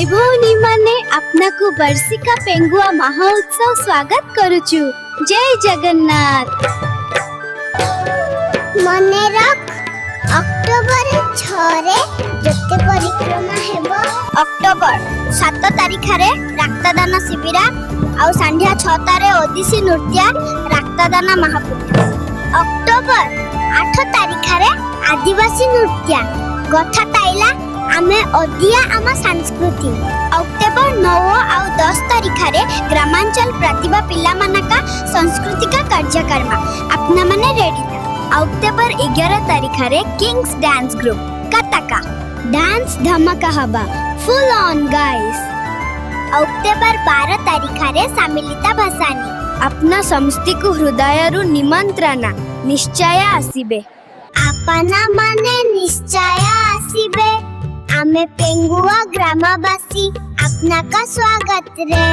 भाई भौनी माने अपना को वर्षिका पेंगुआ महोत्सव स्वागत करुचु। जय जगन्नाथ। मने रख अक्टोबर 6 रे जते परिक्रमा हेबो। अक्टोबर 7 तारिख रे रक्तदान शिविर आउ संध्या 6 तारे ओडिसी नृत्य रक्तदान महापूजा। अक्टोबर 8 तारिख रे आदिवासी नृत्य गथा ताइला आमे ओदिया आमा संस्कृति। अक्टोबर 9 आउ 10 तारिख रे ग्रामांचल प्रतिभा पिला मानका सांस्कृतिक कार्यक्रम अपना माने रेडी था। अक्टोबर 11 तारिख रे किंग्स डांस ग्रुप कटका डांस धमाका हबा फुल ऑन गाइस। अक्टोबर 12 तारिख रे सामिलिता भासानी अपना समस्ती को हृदयरु निमंत्रण निश्चय आसीबे। आपना माने निश्चय आसीबे। आमे पेंगुआ ग्रामवासी अपना का स्वागत रे।